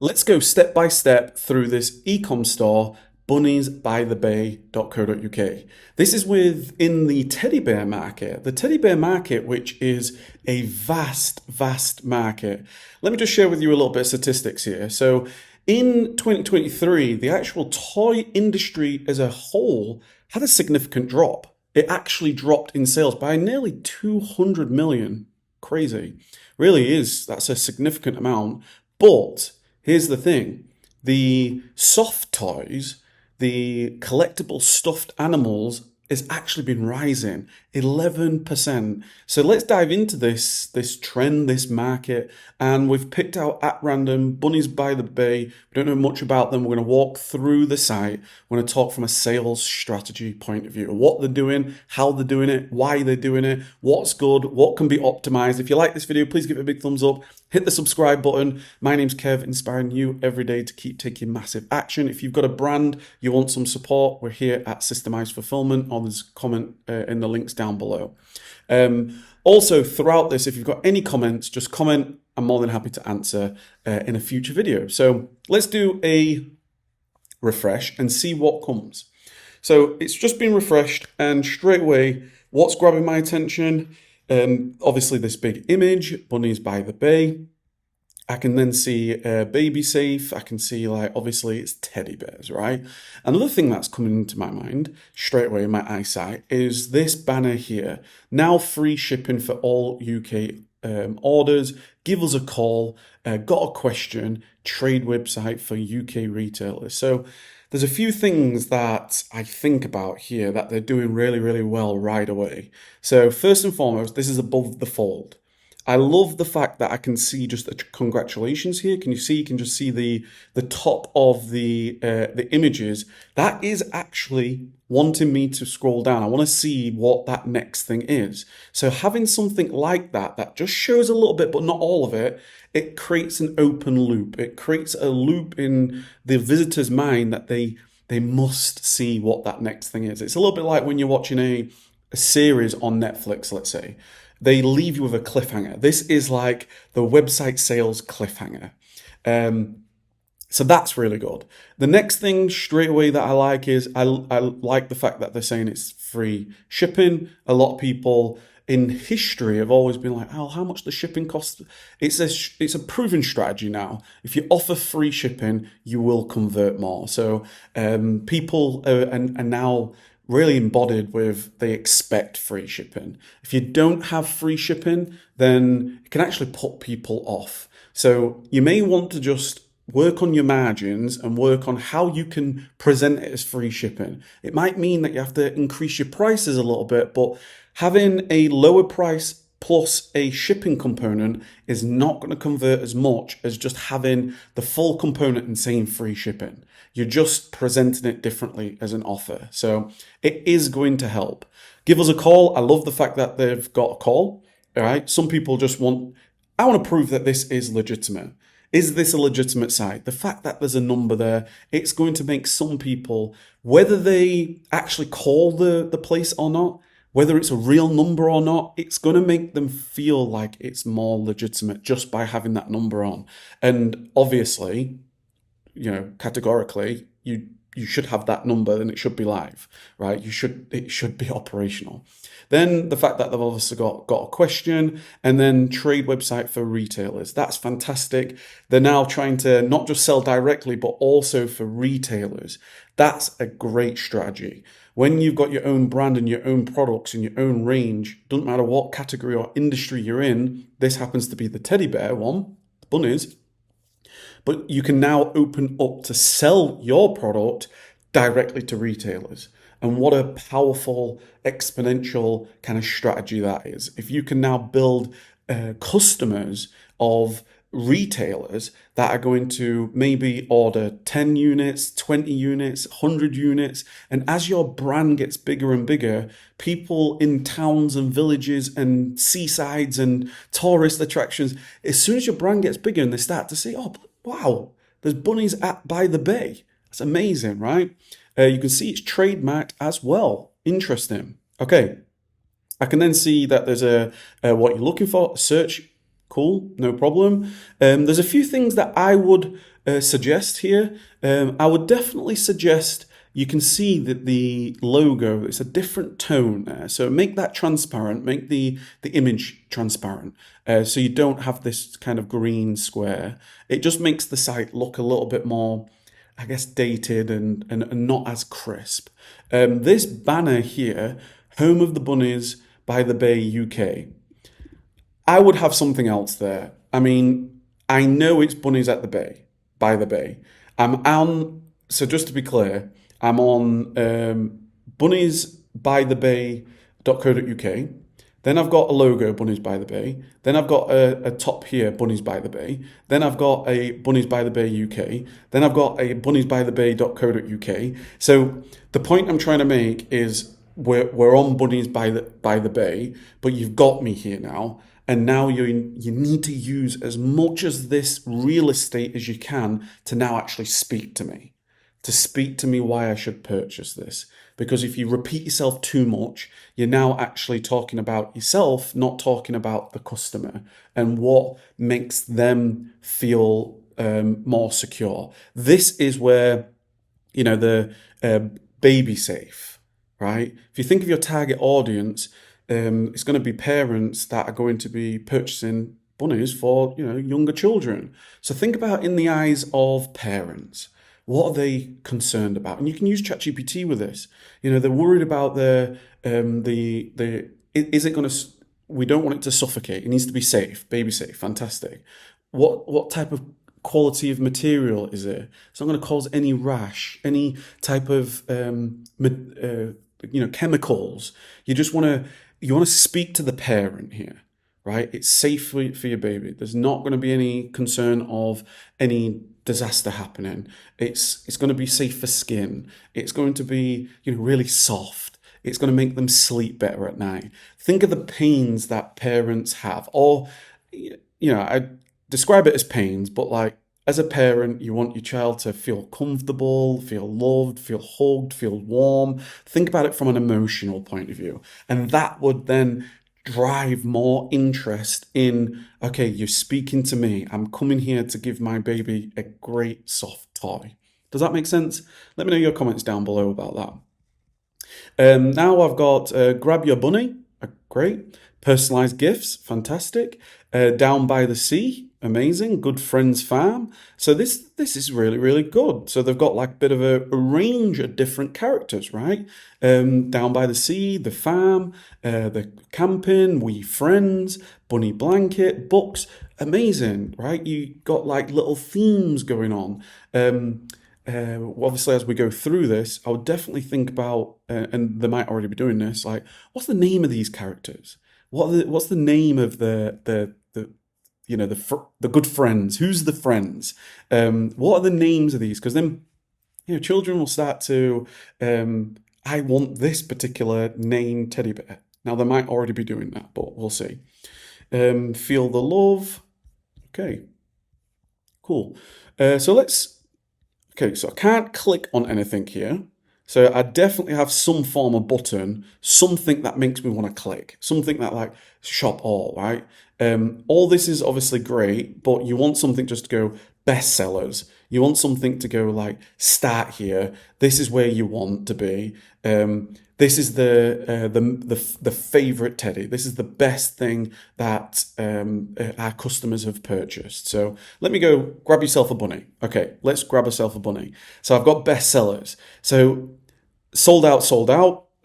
Let's go step by step through this e-com store, bunniesbythebay.co.uk. This is within the teddy bear market. The teddy bear market, which is a vast market. Let me just share with you a little bit of statistics here. So in 2023, the actual toy industry as a whole had a significant drop. It actually dropped in sales by nearly 200 million. Crazy. Really is. That's a significant amount. But here's the thing. The soft toys, the collectible stuffed animals, has actually been rising 11%. So let's dive into this trend, this market, and we've picked out at random Bunnies by the Bay. We don't know much about them. We're going to walk through the site. We're going to talk from a sales strategy point of view, what they're doing, how they're doing it, why they're doing it, what's good, what can be optimized. If you like this video, please give it a big thumbs up. Hit the subscribe button. My name's Kev, inspiring you every day to keep taking massive action. If you've got a brand, you want some support, we're here at Systemise Fulfilment, or there's a comment in the links down below. Also, throughout this, if you've got any comments, just comment. I'm more than happy to answer in a future video. So let's do a refresh and see what comes. So it's just been refreshed, and straight away, what's grabbing my attention? Obviously this big image, Bunnies by the Bay. I can then see Baby Safe. I can see, like, obviously it's teddy bears, right? Another thing that's coming into my mind straight away in my eyesight is this banner here. Now free shipping for all UK orders. Give us a call. Got a question. Trade website for UK retailers. So there's a few things that I think about here that they're doing really well right away. So first and foremost, this is above the fold. I love the fact that I can see just the congratulations here. Can you see? You can just see the top of the images. That is actually wanting me to scroll down. I want to see what that next thing is. So having something like that just shows a little bit, but not all of it, it creates an open loop. It creates a loop in the visitor's mind that they must see what that next thing is. It's a little bit like when you're watching a series on Netflix, let's say. They leave you with a cliffhanger. This is like the website sales cliffhanger. So that's really good. The next thing straight away that I like is I like the fact that they're saying it's free shipping. A lot of people in history have always been like, oh, how much the shipping costs? It's a proven strategy now. If you offer free shipping, you will convert more. So people are now really embodied with they expect free shipping. If you don't have free shipping, then it can actually put people off. So you may want to just work on your margins and work on how you can present it as free shipping. It might mean that you have to increase your prices a little bit, but having a lower price plus a shipping component is not going to convert as much as just having the full component and saying free shipping. You're just presenting it differently as an offer. So it is going to help. Give us a call. I love the fact that they've got a call. All right. Some people just I want to prove that this is legitimate. Is this a legitimate site? The fact that there's a number there, it's going to make some people, whether they actually call the place or not, whether it's a real number or not, it's going to make them feel like it's more legitimate just by having that number on. And obviously, categorically, you should have that number and it should be live, right? It should be operational. Then the fact that they've obviously got a question, and then trade website for retailers. That's fantastic. They're now trying to not just sell directly, but also for retailers. That's a great strategy. When you've got your own brand and your own products and your own range, doesn't matter what category or industry you're in, this happens to be the teddy bear one, the bunnies, but you can now open up to sell your product directly to retailers. And what a powerful exponential kind of strategy that is. If you can now build customers of retailers that are going to maybe order 10 units, 20 units, 100 units. And as your brand gets bigger and bigger, people in towns and villages and seasides and tourist attractions, as soon as your brand gets bigger and they start to say, oh, wow, there's Bunnies by the Bay. That's amazing, right? You can see it's trademarked as well. Interesting. Okay. I can then see that there's what you're looking for, search. Cool, no problem. There's a few things that I would suggest here, I would definitely suggest you can see that the logo, it's a different tone there. So make that transparent, make the image transparent. So you don't have this kind of green square. It just makes the site look a little bit more, I guess, dated and not as crisp. This banner here, Home of the Bunnies by the Bay UK. I would have something else there. I mean, I know it's Bunnies at the Bay, by the Bay. I'm on, so just to be clear, I'm on bunniesbythebay.co.uk. Then I've got a logo, Bunnies by the Bay. Then I've got a top here, Bunnies by the Bay. Then I've got a Bunnies by the Bay UK. Then I've got a bunniesbythebay.co.uk. So the point I'm trying to make is we're on Bunnies by the Bay, but you've got me here now. And now you need to use as much as this real estate as you can to now actually speak to me. To speak to me why I should purchase this. Because if you repeat yourself too much, you're now actually talking about yourself, not talking about the customer and what makes them feel more secure. This is where, the baby safe, right? If you think of your target audience, it's going to be parents that are going to be purchasing bunnies for, younger children. So think about in the eyes of parents. What are they concerned about? And you can use ChatGPT with this. They're worried about is it going to, we don't want it to suffocate. It needs to be safe, baby safe, fantastic. What type of quality of material is it? It's not going to cause any rash, any type of, chemicals. You want to speak to the parent here, right? It's safe for your baby. There's not going to be any concern of any disaster happening. It's going to be safe for skin. It's going to be, really soft. It's going to make them sleep better at night. Think of the pains that parents have, or, I describe it as pains, but like as a parent, you want your child to feel comfortable, feel loved, feel hugged, feel warm. Think about it from an emotional point of view. And that would then drive more interest in, okay, you're speaking to me. I'm coming here to give my baby a great soft toy. Does that make sense? Let me know your comments down below about that. Now I've got Grab Your Bunny, great. Personalized gifts, fantastic. Down by the Sea, amazing. Good Friends Farm. So this is really, really good. So they've got like a bit of a range of different characters, right? Down by the Sea, the farm, the camping, We Friends, Bunny Blanket, books, amazing, right? You got like little themes going on. Obviously, as we go through this, I would definitely think about, and they might already be doing this, like, what's the name of these characters? What's the name of the good friends? Who's the friends? What are the names of these? Because then, children will start to, I want this particular name teddy bear. Now they might already be doing that, but we'll see. Feel the love. Okay, cool. So I can't click on anything here. So I definitely have some form of button, something that makes me want to click, something that like shop all, right? All this is obviously great, but you want something just to go bestsellers. You want something to go like start here. This is where you want to be. This is the favorite teddy. This is the best thing that our customers have purchased. So let me go grab yourself a bunny. Okay, let's grab ourselves a bunny. So I've got bestsellers. So sold out.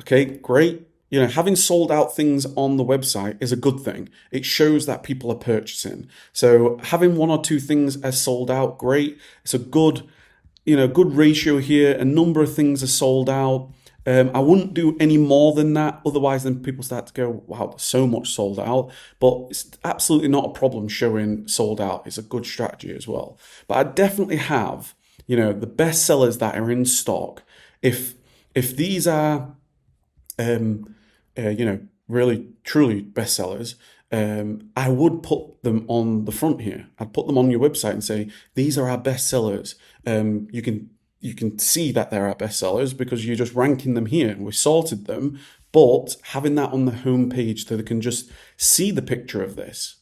Okay, great. Having sold out things on the website is a good thing. It shows that people are purchasing. So having one or two things as sold out, great. It's a good ratio here. A number of things are sold out. I wouldn't do any more than that. Otherwise, then people start to go, wow, there's so much sold out. But it's absolutely not a problem showing sold out. It's a good strategy as well. But I definitely have, the best sellers that are in stock. If these are, really truly bestsellers, I would put them on the front here. I'd put them on your website and say, these are our bestsellers. You can see that they're our bestsellers because you're just ranking them here. We sorted them, but having that on the home page so they can just see the picture of this,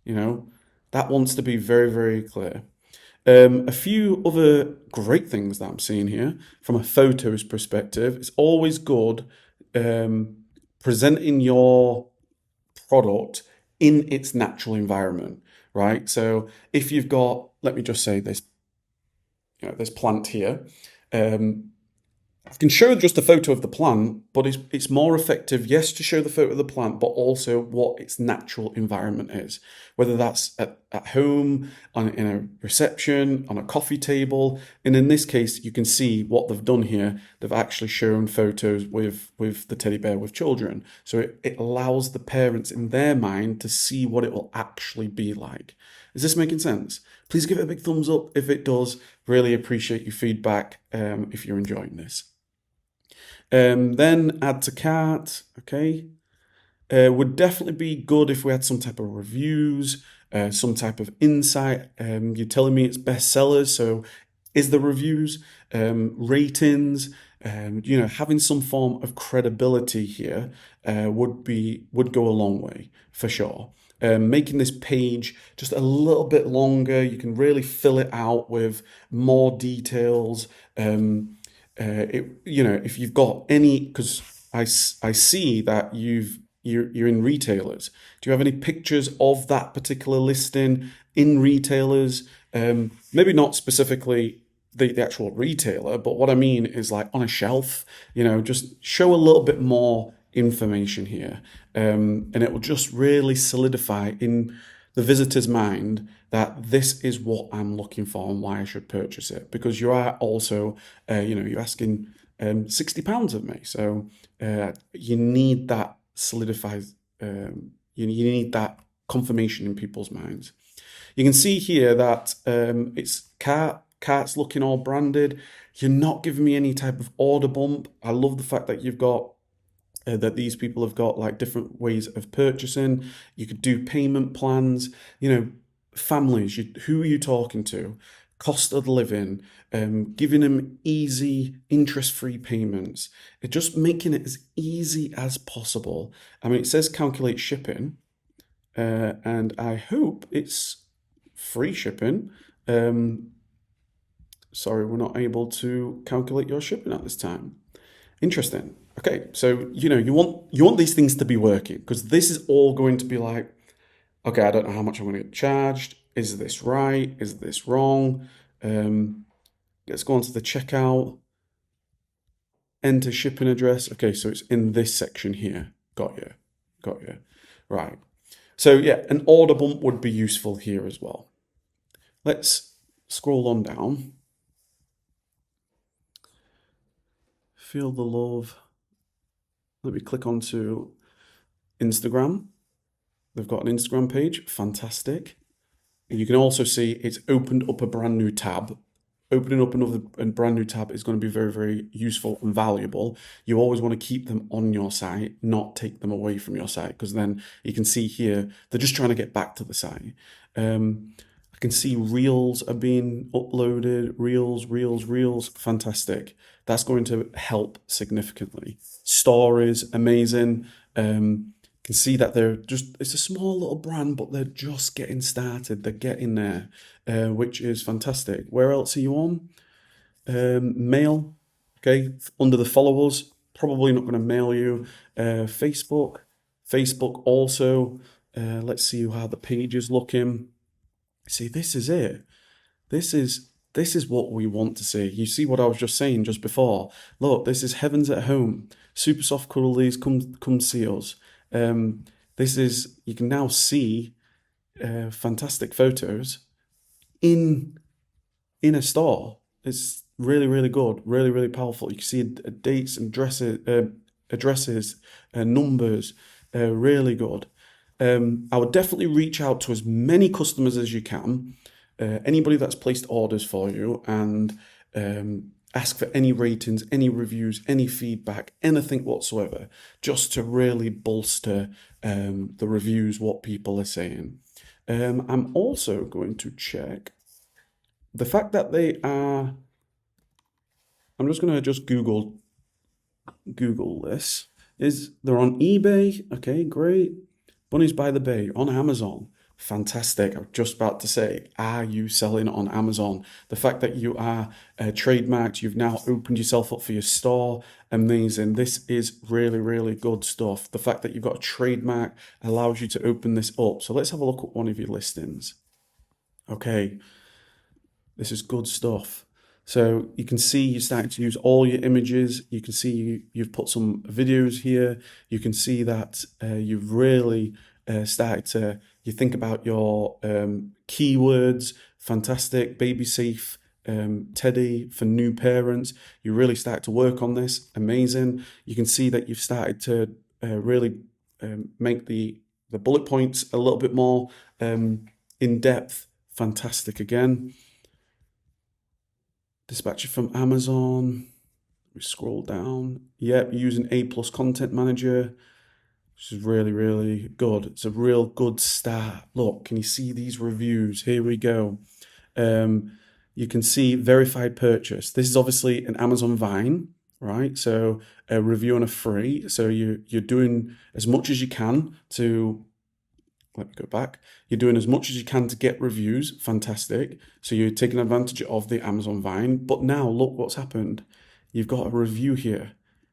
that wants to be very, very clear. A few other great things that I'm seeing here from a photos perspective. It's always good presenting your product in its natural environment, right? So if you've got, let me just say this, this plant here. I can show just a photo of the plant, but it's more effective, yes, to show the photo of the plant, but also what its natural environment is. Whether that's at home, in a reception, on a coffee table. And in this case, you can see what they've done here. They've actually shown photos with the teddy bear with children. So it allows the parents in their mind to see what it will actually be like. Is this making sense? Please give it a big thumbs up if it does. Really appreciate your feedback if you're enjoying this. Then add to cart, okay. Would definitely be good if we had some type of reviews, some type of insight. You're telling me it's bestsellers, so is the reviews, ratings, having some form of credibility here would go a long way for sure. Making this page just a little bit longer, you can really fill it out with more details. If you've got any, because I see that you're in retailers. Do you have any pictures of that particular listing in retailers? Maybe not specifically the actual retailer, but what I mean is like on a shelf. Just show a little bit more information here, and it will just really solidify in the visitor's mind that this is what I'm looking for and why I should purchase it. Because you are also, you're asking £60 of me, so you need that solidified. You need that confirmation in people's minds. You can see here that it's cart's looking all branded. You're not giving me any type of order bump. I love the fact that you've got that these people have got like different ways of purchasing. You could do payment plans, families, who are you talking to? Cost of living, giving them easy interest-free payments. It just making it as easy as possible. I mean, it says calculate shipping, and I hope it's free shipping. Sorry, we're not able to calculate your shipping at this time. Interesting. Okay, so you want these things to be working, because this is all going to be like, okay, I don't know how much I'm going to get charged. Is this right? Is this wrong? Let's go on to the checkout. Enter shipping address. Okay, so it's in this section here. Got you. Right. So yeah, an order bump would be useful here as well. Let's scroll on down. Feel the love. Let me click onto Instagram. They've got an Instagram page. Fantastic. And you can also see it's opened up a brand new tab. Opening up another brand new tab is going to be very, very useful and valuable. You always want to keep them on your site, not take them away from your site, because then you can see here, they're just trying to get back to the site. I can see reels are being uploaded, reels, fantastic. That's going to help significantly. Stories, amazing. Can see that it's a small little brand, but they're just getting started. They're getting there, which is fantastic. Where else are you on? Mail, okay, under the followers, probably not going to mail you. Facebook also. Let's see how the page is looking. See, this is it. This is what we want to see. You see what I was just saying just before. Look, this is Heavens at Home. Super soft cuddlies, come see us. You can now see fantastic photos in a store. It's really, really good, really, really powerful. You can see dates and addresses, numbers, really good. I would definitely reach out to as many customers as you can, anybody that's placed orders for you, and ask for any ratings, any reviews, any feedback, anything whatsoever, just to really bolster the reviews, what people are saying. I'm also going to check the fact that I'm just going to Google this. They're on eBay. Okay, great. Bunnies by the Bay on Amazon. Fantastic. I was just about to say, are you selling on Amazon? The fact that you are trademarked, you've now opened yourself up for your store, amazing. This is really, really good stuff. The fact that you've got a trademark allows you to open this up. So let's have a look at one of your listings. Okay, this is good stuff. So you can see you're starting to use all your images. You can see you've put some videos here. You can see that you've really started to, you think about your keywords, fantastic, baby safe, teddy for new parents. You really start to work on this, amazing. You can see that you've started to really make the bullet points a little bit more in depth, fantastic again. Dispatch it from Amazon. We scroll down. Yep, using A+ Content Manager, which is really, really good. It's a real good start. Look, can you see these reviews? Here we go. You can see verified purchase. This is obviously an Amazon Vine, right? So a review on a free. So you're doing as much as you can to, let me go back. You're doing as much as you can to get reviews. Fantastic. So you're taking advantage of the Amazon Vine. But now look what's happened. You've got a review here.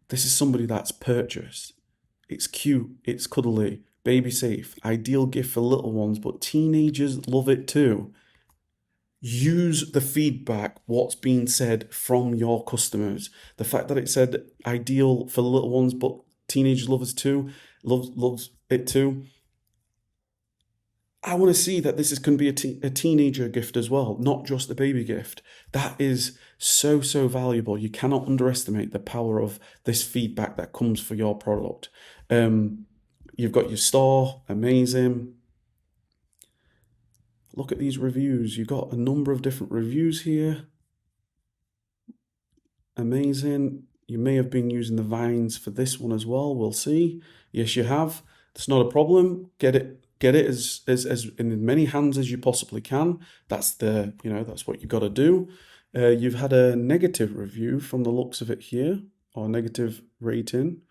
This is somebody that's purchased. It's cute. It's cuddly. Baby safe. Ideal gift for little ones, but teenagers love it too. Use the feedback, what's being said from your customers. The fact that it said ideal for little ones, but teenagers love it too, loves it too. I want to see that this is going to be a teenager gift as well, not just a baby gift. That is so, so valuable. You cannot underestimate the power of this feedback that comes for your product. You've got your store, amazing. Look at these reviews. You've got a number of different reviews here. Amazing. You may have been using the vines for this one as well. We'll see. Yes, you have. It's not a problem. Get it as in many hands as you possibly can. That's that's what you've got to do. You've had a negative review from the looks of it here, or negative rating.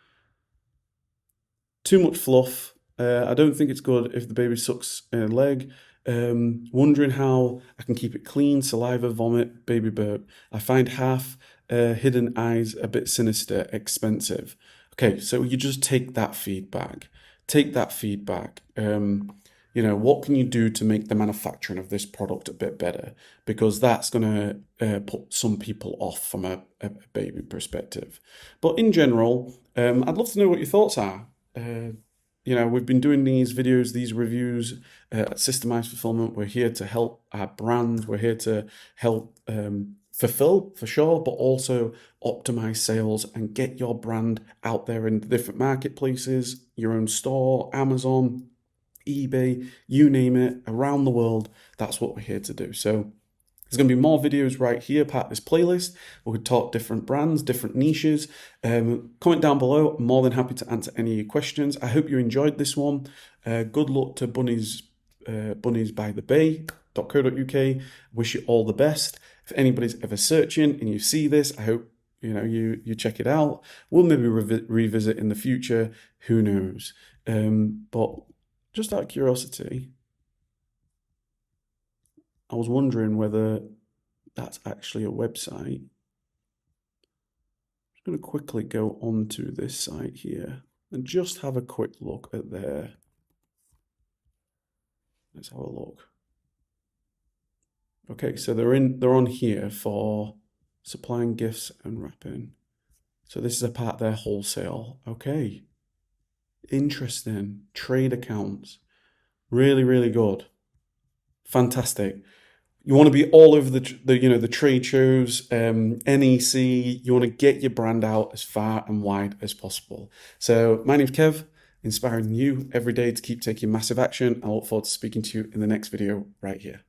Too much fluff. I don't think it's good if the baby sucks a leg. Wondering how I can keep it clean, saliva, vomit, baby burp. I find half hidden eyes a bit sinister, expensive. Okay, so you just take that feedback. What can you do to make the manufacturing of this product a bit better? Because that's going to put some people off from a baby perspective. But in general, I'd love to know what your thoughts are. We've been doing these videos, these reviews at Systemise Fulfilment. We're here to help our brand. We're here to help fulfill, for sure, but also optimize sales and get your brand out there in different marketplaces, your own store, Amazon, eBay, you name it, around the world. That's what we're here to do. So there's going to be more videos right here, part of this playlist. We could talk different brands, different niches. Comment down below. I'm more than happy to answer any of your questions. I hope you enjoyed this one. Good luck to Bunnies by the Bay.co.uk. Wish you all the best. If anybody's ever searching and you see this, I hope you check it out. We'll maybe revisit in the future. Who knows? But just out of curiosity, I was wondering whether that's actually a website. I'm just going to quickly go onto this site here and just have a quick look at their. Let's have a look. Okay, so they're on here for supplying gifts and wrapping. So this is a part of their wholesale. Okay. Interesting. Trade accounts. Really, really good. Fantastic. You want to be all over the trade shows, NEC. You want to get your brand out as far and wide as possible. So my name's Kev, inspiring you every day to keep taking massive action. I look forward to speaking to you in the next video right here.